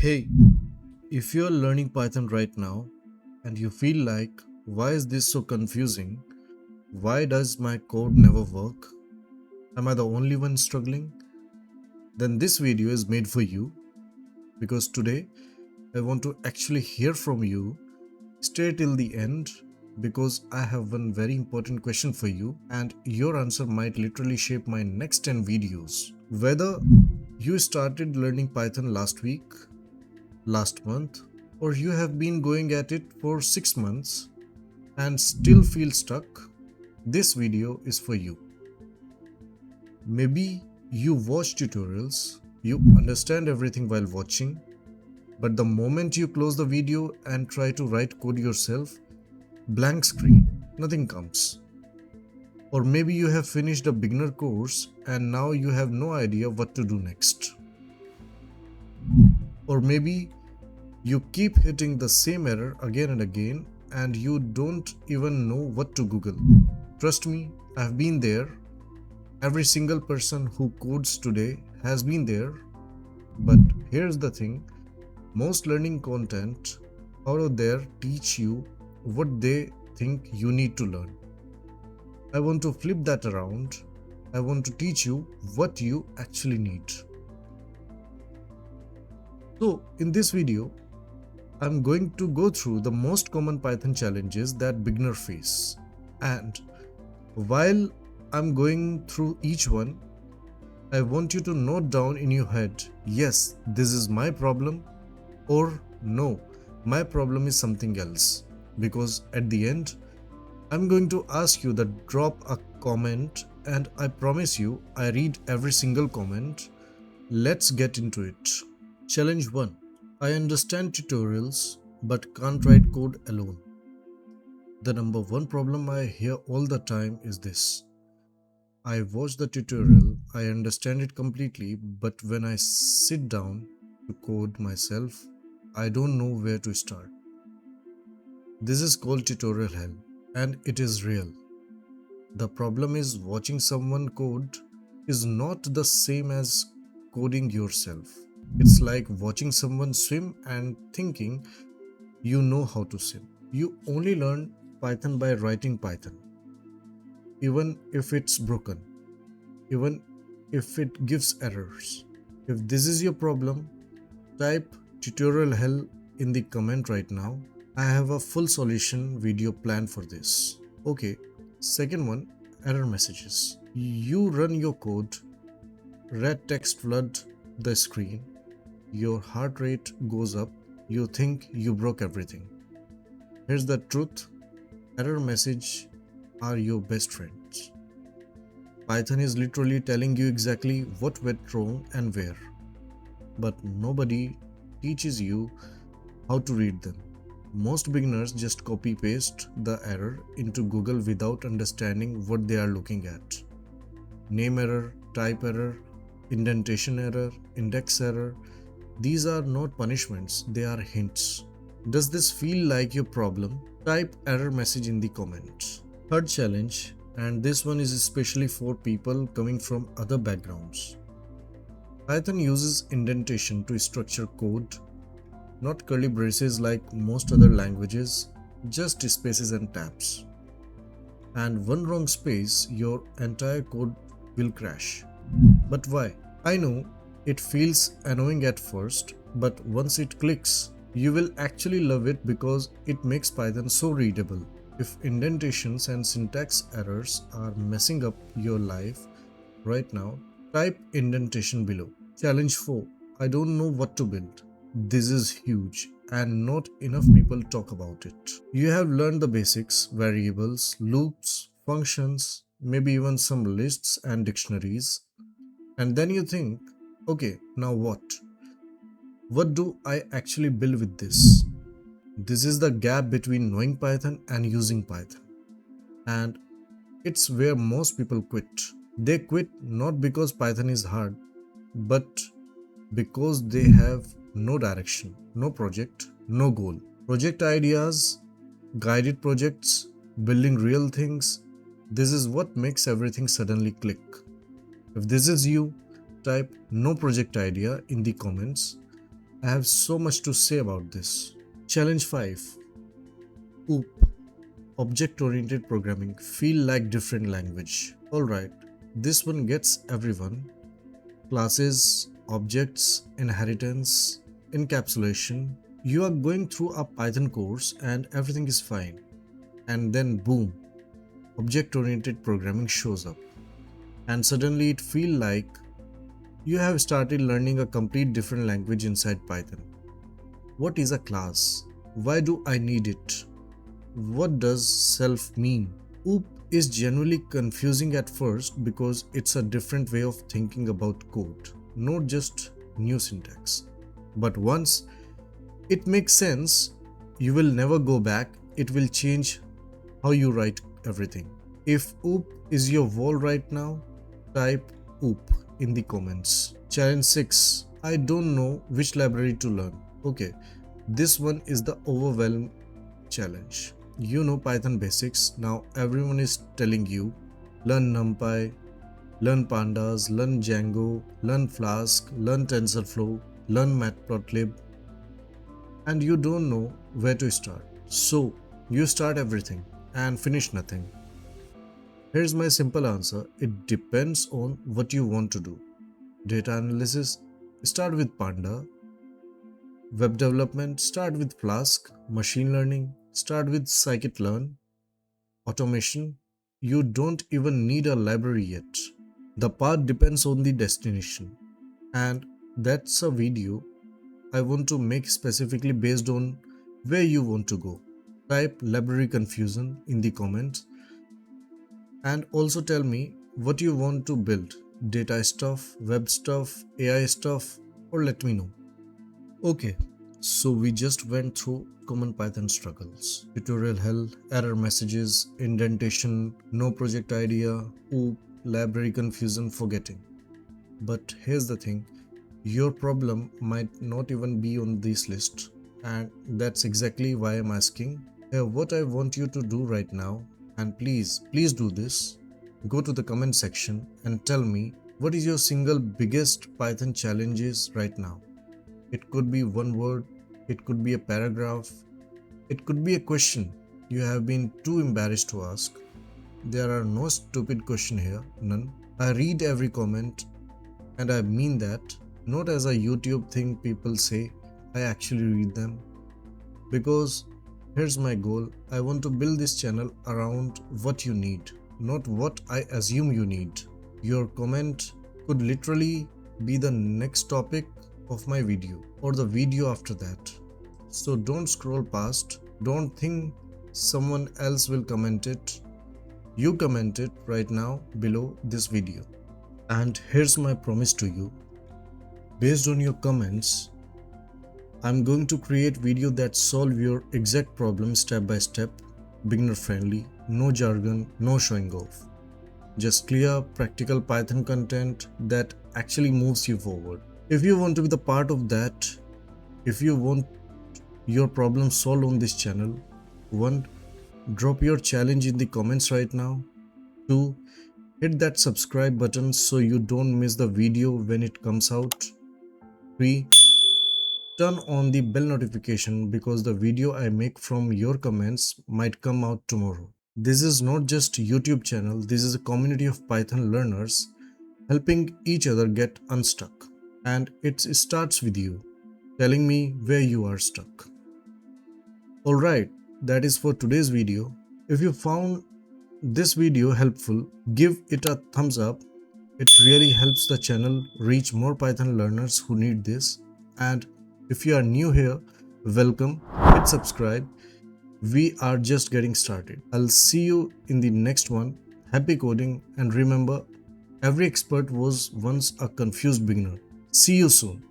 Hey, if you're learning Python right now and you feel like, why is this so confusing? Why does my code never work? Am I the only one struggling? Then this video is made for you because today I want to actually hear from you. Stay till the end because I have one very important question for you and your answer might literally shape my next 10 videos. Whether you started learning Python last week, last month, or you have been going at it for 6 months and still feel stuck, this video is for you. Maybe you watch tutorials, you understand everything while watching, but the moment you close the video and try to write code yourself, blank screen, nothing comes. Or maybe you have finished a beginner course and now you have no idea what to do next. Or maybe you keep hitting the same error again and again and you don't even know what to Google. Trust me, I've been there. Every single person who codes today has been there. But here's the thing, most learning content out of there teach you what they think you need to learn. I want to flip that around. I want to teach you what you actually need. So, in this video, I'm going to go through the most common Python challenges that beginners face. And while I'm going through each one, I want you to note down in your head, yes, this is my problem, or no, my problem is something else. Because at the end, I'm going to ask you that drop a comment and I promise you I read every single comment. Let's get into it. Challenge 1. I understand tutorials but can't write code alone. The number one problem I hear all the time is this. I watch the tutorial, I understand it completely, but when I sit down to code myself, I don't know where to start. This is called tutorial hell, and it is real. The problem is watching someone code is not the same as coding yourself. It's like watching someone swim and thinking you know how to swim. You only learn Python by writing Python. Even if it's broken, even if it gives errors. If this is your problem, type tutorial hell in the comment right now. I have a full solution video planned for this. Okay, second one, error messages. You run your code, red text flood the screen, your heart rate goes up, you think you broke everything. Here's the truth, error messages are your best friends. Python is literally telling you exactly what went wrong and where, but nobody teaches you how to read them. Most beginners just copy paste the error into Google without understanding what they are looking at. Name error, type error, indentation error, index error. These are not punishments, they are hints. Does this feel like your problem? Type error message in the comments. Third challenge, and this one is especially for people coming from other backgrounds. Python uses indentation to structure code, not curly braces like most other languages, just spaces and tabs. And one wrong space, your entire code will crash. But why? I know it feels annoying at first, but once it clicks, you will actually love it because it makes Python so readable. If indentations and syntax errors are messing up your life right now, type indentation below. Challenge 4. I don't know what to build. This is huge and not enough people talk about it. You have learned the basics, variables, loops, functions, maybe even some lists and dictionaries. And then you think, okay, now what? What do I actually build with this? This is the gap between knowing Python and using Python. And it's where most people quit. They quit not because Python is hard, but because they have no direction, no project, no goal. Project ideas, guided projects, building real things. This is what makes everything suddenly click. If this is you, type no project idea in the comments. I have so much to say about this. Challenge 5. OOP, Object Oriented Programming, feel like different language. Alright, this one gets everyone. Classes, objects, inheritance, encapsulation. You are going through a Python course and everything is fine. And then boom, object oriented programming shows up. And suddenly it feels like you have started learning a complete different language inside Python. What is a class? Why do I need it? What does self mean? OOP is genuinely confusing at first because it's a different way of thinking about code, not just new syntax. But once it makes sense, you will never go back. It will change how you write everything. If OOP is your wall right now, type OOP in the comments. Challenge 6. I don't know which library to learn. Okay, this one is the overwhelm challenge. You know Python basics. Now everyone is telling you learn NumPy, learn Pandas, learn Django, learn Flask, learn TensorFlow, learn Matplotlib, and you don't know where to start. So you start everything and finish nothing. Here's my simple answer. It depends on what you want to do. Data analysis, start with Panda. Web development, start with Flask. Machine learning, start with scikit-learn. Automation, you don't even need a library yet. The path depends on the destination. And that's a video I want to make specifically based on where you want to go. Type library confusion in the comments and also tell me what you want to build. Data stuff, web stuff, AI stuff, or let me know. Okay, so we just went through common Python struggles. Tutorial hell, error messages, indentation, no project idea, OOP, library confusion, forgetting. But here's the thing, your problem might not even be on this list, and that's exactly why I'm asking. What I want you to do right now, and please do this, go to the comment section and tell me what is your single biggest Python challenges right now. It could be one word, it could be a paragraph, it could be a question you have been too embarrassed to ask. There are no stupid questions here, none. I read every comment and I mean that, not as a YouTube thing people say, I actually read them. Because here's my goal, I want to build this channel around what you need, not what I assume you need. Your comment could literally be the next topic of my video or the video after that. So don't scroll past, don't think someone else will comment it. You comment it right now below this video. And here's my promise to you. Based on your comments, I'm going to create video that solve your exact problem step by step, beginner friendly, no jargon, no showing off. Just clear, practical Python content that actually moves you forward. If you want to be the part of that, if you want your problem solved on this channel, 1. Drop your challenge in the comments right now. 2. Hit that subscribe button so you don't miss the video when it comes out. 3. Turn on the bell notification because the video I make from your comments might come out tomorrow. This is not just a YouTube channel, this is a community of Python learners helping each other get unstuck. And it starts with you, telling me where you are stuck. Alright, that is for today's video. If you found this video helpful, give it a thumbs up. It really helps the channel reach more Python learners who need this. And if you are new here, welcome, hit subscribe. We are just getting started. I'll see you in the next one. Happy coding, and remember, every expert was once a confused beginner. See you soon.